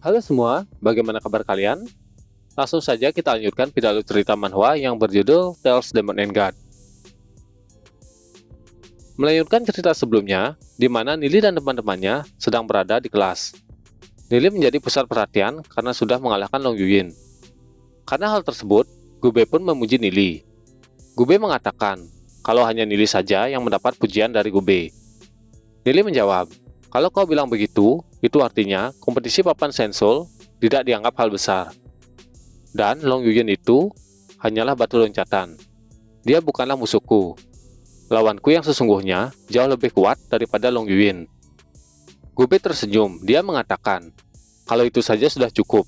Halo semua, bagaimana kabar kalian? Langsung saja kita lanjutkan pidato cerita manhwa yang berjudul Tales Demon and God. Melanjutkan cerita sebelumnya, di mana Nili dan teman-temannya sedang berada di kelas. Nili menjadi pusat perhatian karena sudah mengalahkan Long Yuyin. Karena hal tersebut, Gube pun memuji Nili. Gube mengatakan kalau hanya Nili saja yang mendapat pujian dari Gube. Nili menjawab, kalau kau bilang begitu, itu artinya kompetisi papan sensul tidak dianggap hal besar. Dan Long Yuyin itu hanyalah batu loncatan. Dia bukanlah musuhku. Lawanku yang sesungguhnya jauh lebih kuat daripada Long Yuyin. Gube tersenyum, dia mengatakan, kalau itu saja sudah cukup.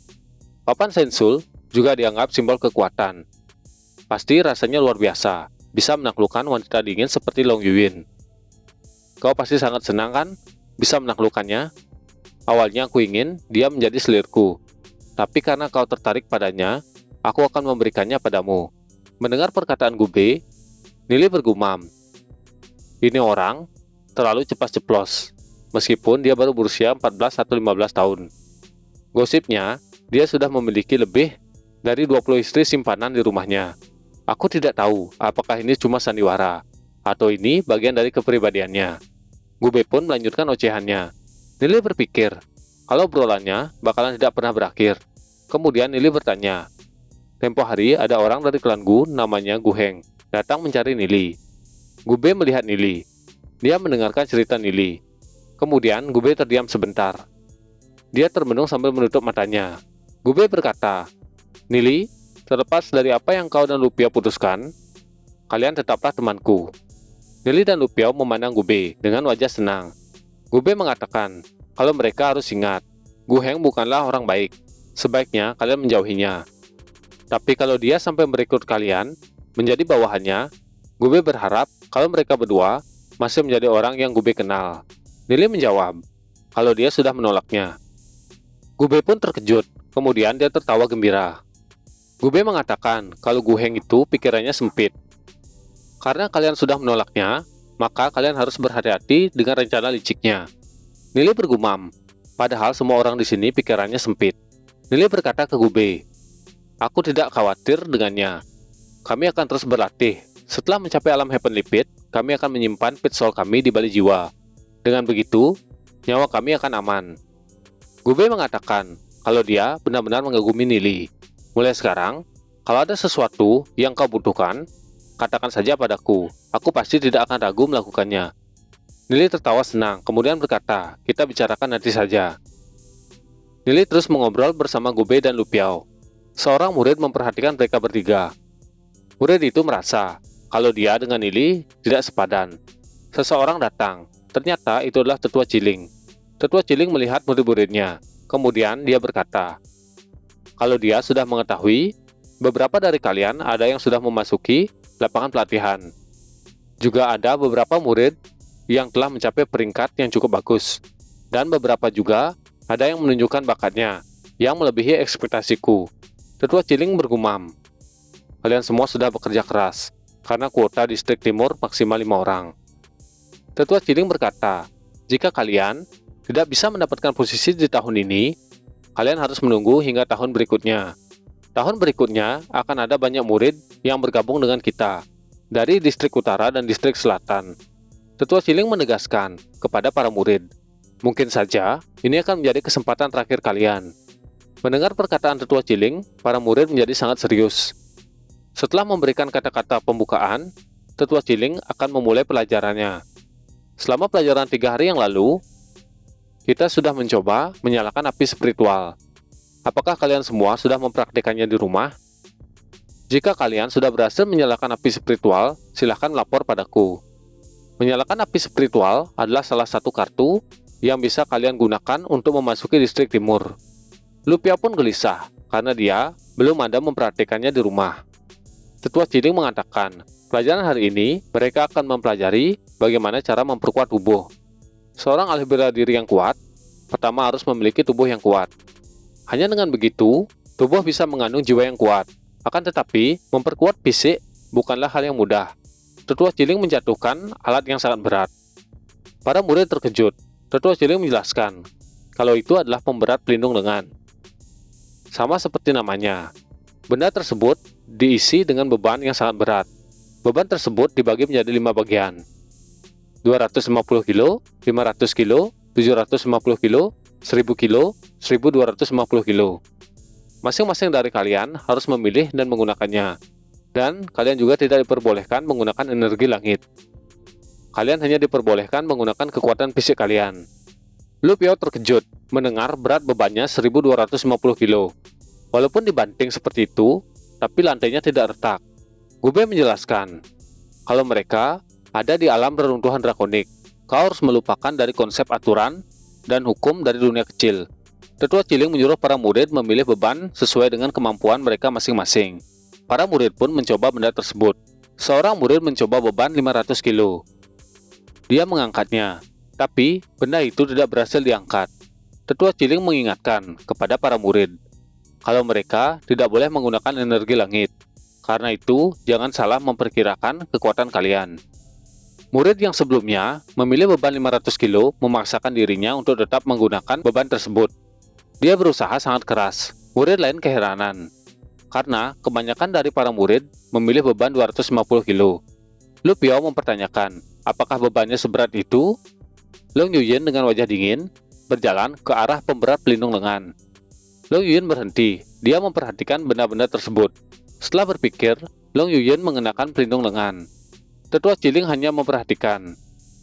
Papan sensul juga dianggap simbol kekuatan. Pasti rasanya luar biasa, bisa menaklukkan wanita dingin seperti Long Yuyin. Kau pasti sangat senang kan? Bisa menaklukkannya? Awalnya aku ingin dia menjadi selirku. Tapi karena kau tertarik padanya, aku akan memberikannya padamu. Mendengar perkataan Gube, Nili bergumam. Ini orang terlalu cepat ceplos, meskipun dia baru berusia 14 atau 15 tahun. Gosipnya, dia sudah memiliki lebih dari 20 istri simpanan di rumahnya. Aku tidak tahu apakah ini cuma sandiwara, atau ini bagian dari kepribadiannya. Gube pun melanjutkan ocehannya. Nili berpikir, kalau obrolannya bakalan tidak pernah berakhir. Kemudian Nili bertanya, tempo hari ada orang dari klan Gu namanya Gu Heng datang mencari Nili. Gube melihat Nili. Dia mendengarkan cerita Nili. Kemudian Gube terdiam sebentar. Dia termenung sambil menutup matanya. Gube berkata, Nili, terlepas dari apa yang kau dan Lupiao putuskan, kalian tetaplah temanku. Nili dan Lupiao memandang Gube dengan wajah senang. Gube mengatakan, kalau mereka harus ingat, Gu Heng bukanlah orang baik. Sebaiknya kalian menjauhinya. Tapi kalau dia sampai merekrut kalian menjadi bawahannya, Gube berharap kalau mereka berdua masih menjadi orang yang Gube kenal. Nili menjawab, kalau dia sudah menolaknya. Gube pun terkejut, kemudian dia tertawa gembira. Gube mengatakan kalau Gu Heng itu pikirannya sempit. Karena kalian sudah menolaknya, maka kalian harus berhati-hati dengan rencana liciknya. Nili bergumam, padahal semua orang di sini pikirannya sempit. Nili berkata ke Gube, aku tidak khawatir dengannya. Kami akan terus berlatih. Setelah mencapai alam Heavenly Pit, kami akan menyimpan pit soul kami di balik jiwa. Dengan begitu, nyawa kami akan aman. Gube mengatakan kalau dia benar-benar mengagumi Nili. Mulai sekarang, kalau ada sesuatu yang kau butuhkan, katakan saja padaku, aku pasti tidak akan ragu melakukannya. Nili tertawa senang, kemudian berkata, kita bicarakan nanti saja. Nili terus mengobrol bersama Gube dan Lupiao. Seorang murid memperhatikan mereka bertiga. Murid itu merasa kalau dia dengan Nili tidak sepadan. Seseorang datang, ternyata itu adalah Tetua Ciling. Tetua Ciling melihat murid-muridnya, kemudian dia berkata, kalau dia sudah mengetahui, beberapa dari kalian ada yang sudah memasuki lapangan pelatihan. Juga ada beberapa murid yang telah mencapai peringkat yang cukup bagus. Dan beberapa juga ada yang menunjukkan bakatnya yang melebihi ekspektasiku. Tetua Ciling bergumam, kalian semua sudah bekerja keras, karena kuota distrik timur maksimal 5 orang. Tetua Ciling berkata, jika kalian tidak bisa mendapatkan posisi di tahun ini, kalian harus menunggu hingga tahun berikutnya. Tahun berikutnya akan ada banyak murid yang bergabung dengan kita dari distrik utara dan distrik selatan. Tetua Ciling menegaskan kepada para murid, mungkin saja ini akan menjadi kesempatan terakhir kalian. Mendengar perkataan Tetua Ciling, para murid menjadi sangat serius. Setelah memberikan kata-kata pembukaan, Tetua Ciling akan memulai pelajarannya. Selama pelajaran 3 hari yang lalu, kita sudah mencoba menyalakan api spiritual. Apakah kalian semua sudah mempraktikannya di rumah? Jika kalian sudah berhasil menyalakan api spiritual, silahkan lapor padaku. Menyalakan api spiritual adalah salah satu kartu yang bisa kalian gunakan untuk memasuki distrik timur. Lupiao pun gelisah, karena dia belum ada mempraktikannya di rumah. Tetua Ciling mengatakan, pelajaran hari ini mereka akan mempelajari bagaimana cara memperkuat tubuh. Seorang ahli bela diri yang kuat, pertama harus memiliki tubuh yang kuat. Hanya dengan begitu, tubuh bisa mengandung jiwa yang kuat. Akan tetapi, memperkuat fisik bukanlah hal yang mudah. Tetua Ciling menjatuhkan alat yang sangat berat. Para murid terkejut. Tetua Ciling menjelaskan, kalau itu adalah pemberat pelindung lengan. Sama seperti namanya, benda tersebut diisi dengan beban yang sangat berat. Beban tersebut dibagi menjadi 5 bagian. 250 kilo, 500 kilo, 750 kilo, 1000 kilo, 1250 kilo. Masing-masing dari kalian harus memilih dan menggunakannya. Dan kalian juga tidak diperbolehkan menggunakan energi langit. Kalian hanya diperbolehkan menggunakan kekuatan fisik kalian. Lu Piao terkejut mendengar berat bebannya 1250 kilo. Walaupun dibanting seperti itu, tapi lantainya tidak retak. Gube menjelaskan, kalau mereka ada di alam reruntuhan drakonik, kau harus melupakan dari konsep aturan dan hukum dari dunia kecil. Tetua Ciling menyuruh para murid memilih beban sesuai dengan kemampuan mereka masing-masing. Para murid pun mencoba benda tersebut. Seorang murid mencoba beban 500 kilo. Dia mengangkatnya, tapi benda itu tidak berhasil diangkat. Tetua Ciling mengingatkan kepada para murid, kalau mereka tidak boleh menggunakan energi langit. Karena itu, jangan salah memperkirakan kekuatan kalian. Murid yang sebelumnya memilih beban 500 kilo memaksakan dirinya untuk tetap menggunakan beban tersebut. Dia berusaha sangat keras. Murid lain keheranan, karena kebanyakan dari para murid memilih beban 250 kilo. Lu Piao mempertanyakan, apakah bebannya seberat itu? Long Yuyin dengan wajah dingin berjalan ke arah pemberat pelindung lengan. Long Yuyin berhenti. Dia memperhatikan benda-benda tersebut. Setelah berpikir, Long Yuyin mengenakan pelindung lengan. Tetua Ciling hanya memperhatikan.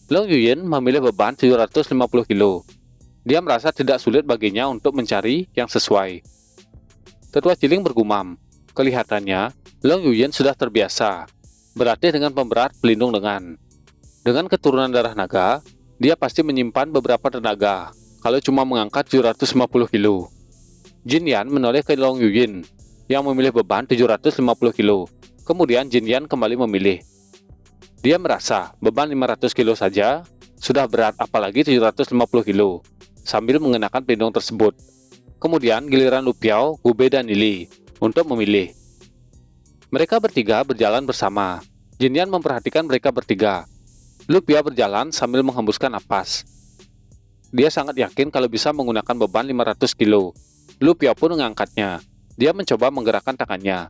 Long Yuyin memilih beban 750 kilo. Dia merasa tidak sulit baginya untuk mencari yang sesuai. Tetua Ciling bergumam. Kelihatannya, Long Yuyin sudah terbiasa berlatih dengan pemberat pelindung lengan. Dengan keturunan darah naga, dia pasti menyimpan beberapa tenaga kalau cuma mengangkat 750 kilo. Jin Yan menoleh ke Long Yuyin yang memilih beban 750 kilo. Kemudian Jin Yan kembali memilih. Dia merasa beban 500 kilo saja sudah berat, apalagi 750 kilo, sambil mengenakan pelindung tersebut. Kemudian giliran Lu Piao, Gube, dan Nili untuk memilih. Mereka bertiga berjalan bersama. Jin Yan memperhatikan mereka bertiga. Lu Piao berjalan sambil menghembuskan napas. Dia sangat yakin kalau bisa menggunakan beban 500 kilo. Lu Piao pun mengangkatnya. Dia mencoba menggerakkan tangannya.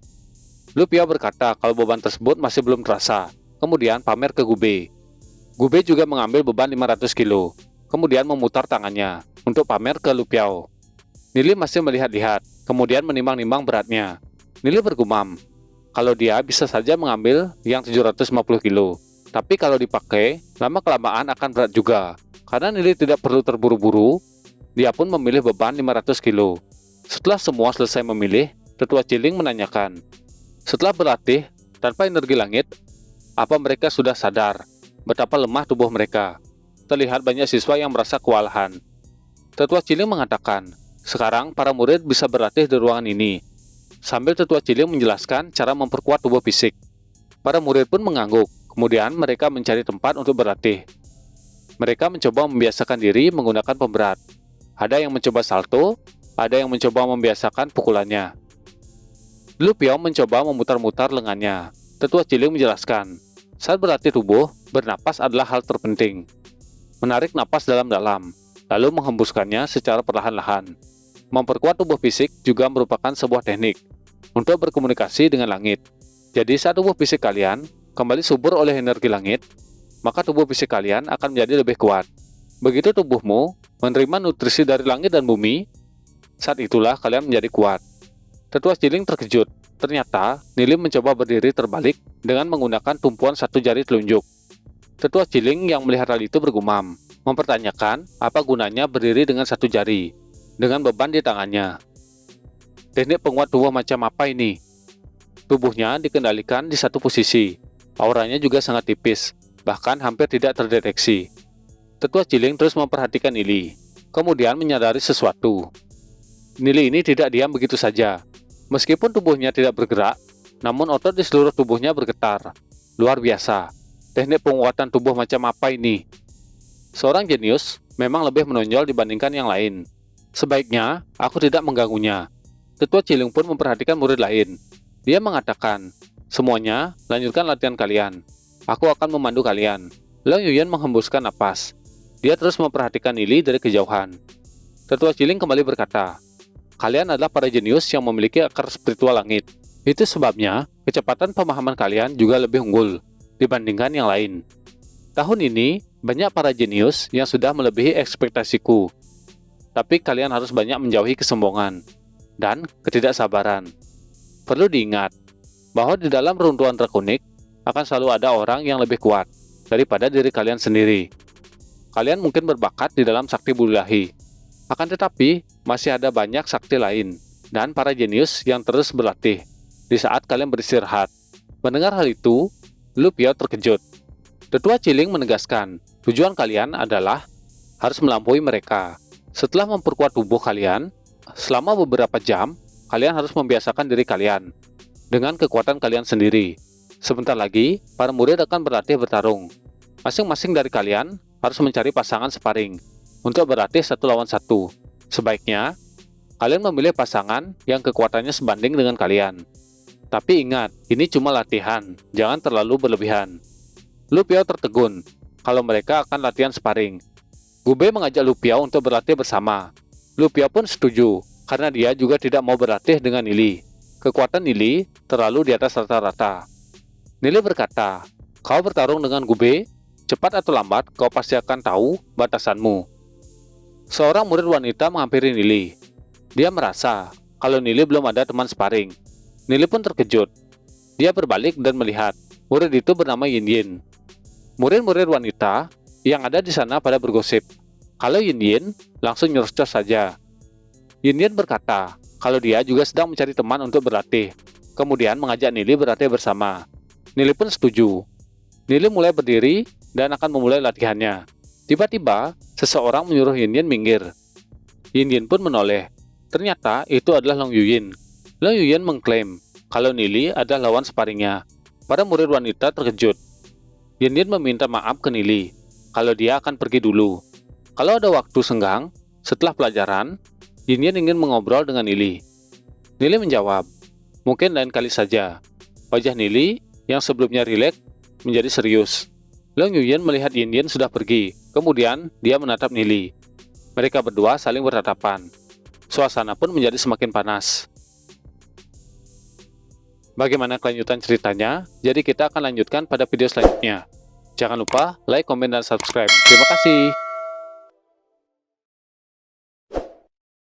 Lu Piao berkata kalau beban tersebut masih belum terasa. Kemudian pamer ke Gube. Gube juga mengambil beban 500 kilo. Kemudian memutar tangannya untuk pamer ke Lu Piao. Nili masih melihat-lihat, kemudian menimbang-nimbang beratnya. Nili bergumam, kalau dia bisa saja mengambil yang 750 kilo. Tapi kalau dipakai, lama-kelamaan akan berat juga. Karena Nili tidak perlu terburu-buru, dia pun memilih beban 500 kilo. Setelah semua selesai memilih, Tetua Ciling menanyakan, setelah berlatih tanpa energi langit, apa mereka sudah sadar betapa lemah tubuh mereka? Terlihat banyak siswa yang merasa kewalahan. Tetua Ciling mengatakan, sekarang para murid bisa berlatih di ruangan ini. Sambil Tetua Ciling menjelaskan cara memperkuat tubuh fisik. Para murid pun mengangguk, kemudian mereka mencari tempat untuk berlatih. Mereka mencoba membiasakan diri menggunakan pemberat. Ada yang mencoba salto, ada yang mencoba membiasakan pukulannya. Lu Piao mencoba memutar-mutar lengannya. Tetua Ciling menjelaskan, saat berlatih tubuh, bernapas adalah hal terpenting. Menarik napas dalam-dalam, lalu menghembuskannya secara perlahan-lahan. Memperkuat tubuh fisik juga merupakan sebuah teknik untuk berkomunikasi dengan langit. Jadi saat tubuh fisik kalian kembali subur oleh energi langit, maka tubuh fisik kalian akan menjadi lebih kuat. Begitu tubuhmu menerima nutrisi dari langit dan bumi, saat itulah kalian menjadi kuat. Tetua Ciling terkejut. Ternyata, Nili mencoba berdiri terbalik dengan menggunakan tumpuan satu jari telunjuk. Tetua Ciling yang melihat hal itu bergumam, mempertanyakan apa gunanya berdiri dengan satu jari, dengan beban di tangannya. Teknik penguat tubuh macam apa ini? Tubuhnya dikendalikan di satu posisi. Auranya juga sangat tipis, bahkan hampir tidak terdeteksi. Tetua Ciling terus memperhatikan Nili, kemudian menyadari sesuatu. Nili ini tidak diam begitu saja. Meskipun tubuhnya tidak bergerak, namun otot di seluruh tubuhnya bergetar. Luar biasa. Teknik penguatan tubuh macam apa ini? Seorang jenius memang lebih menonjol dibandingkan yang lain. Sebaiknya aku tidak mengganggunya. Tetua Ciling pun memperhatikan murid lain. Dia mengatakan, semuanya lanjutkan latihan kalian. Aku akan memandu kalian. Long Yuyin menghembuskan napas. Dia terus memperhatikan Nili dari kejauhan. Tetua Ciling kembali berkata, kalian adalah para jenius yang memiliki akar spiritual langit. Itu sebabnya, kecepatan pemahaman kalian juga lebih unggul dibandingkan yang lain. Tahun ini, banyak para jenius yang sudah melebihi ekspektasiku. Tapi kalian harus banyak menjauhi kesombongan dan ketidaksabaran. Perlu diingat, bahwa di dalam runtuhan drakonik akan selalu ada orang yang lebih kuat daripada diri kalian sendiri. Kalian mungkin berbakat di dalam sakti bulahi, akan tetapi masih ada banyak sakti lain dan para jenius yang terus berlatih di saat kalian beristirahat. Mendengar hal itu, Lu Piao terkejut. Tetua Ciling menegaskan, tujuan kalian adalah harus melampaui mereka. Setelah memperkuat tubuh kalian, selama beberapa jam, kalian harus membiasakan diri kalian dengan kekuatan kalian sendiri. Sebentar lagi, para murid akan berlatih bertarung. Masing-masing dari kalian harus mencari pasangan sparring untuk berlatih 1 lawan 1. Sebaiknya, kalian memilih pasangan yang kekuatannya sebanding dengan kalian. Tapi ingat, ini cuma latihan, jangan terlalu berlebihan. Lu Piao tertegun kalau mereka akan latihan sparring. Gubei mengajak Lu Piao untuk berlatih bersama. Lu Piao pun setuju, karena dia juga tidak mau berlatih dengan Nili. Kekuatan Nili terlalu di atas rata-rata. Nili berkata, kau bertarung dengan Gubei, cepat atau lambat kau pasti akan tahu batasanmu. Seorang murid wanita menghampiri Nili. Dia merasa kalau Nili belum ada teman sparring. Nili pun terkejut. Dia berbalik dan melihat murid itu bernama Yin Yin. Murid-murid wanita yang ada di sana pada bergosip. Kalau Yin Yin langsung nyerocos saja. Yin Yin berkata kalau dia juga sedang mencari teman untuk berlatih. Kemudian mengajak Nili berlatih bersama. Nili pun setuju. Nili mulai berdiri dan akan memulai latihannya. Tiba-tiba, seseorang menyuruh Yin Yin minggir. Yin Yin pun menoleh. Ternyata itu adalah Long Yuyin. Long Yuyin mengklaim kalau Nili adalah lawan sparringnya. Para murid wanita terkejut. Yin Yin meminta maaf ke Nili kalau dia akan pergi dulu. Kalau ada waktu senggang, setelah pelajaran, Yin Yin ingin mengobrol dengan Nili. Nili menjawab, mungkin lain kali saja. Wajah Nili yang sebelumnya rileks menjadi serius. Long Yuyin melihat Yin Yin sudah pergi, kemudian dia menatap Nili. Mereka berdua saling bertatapan. Suasana pun menjadi semakin panas. Bagaimana kelanjutan ceritanya? Jadi kita akan lanjutkan pada video selanjutnya. Jangan lupa like, komen, dan subscribe. Terima kasih.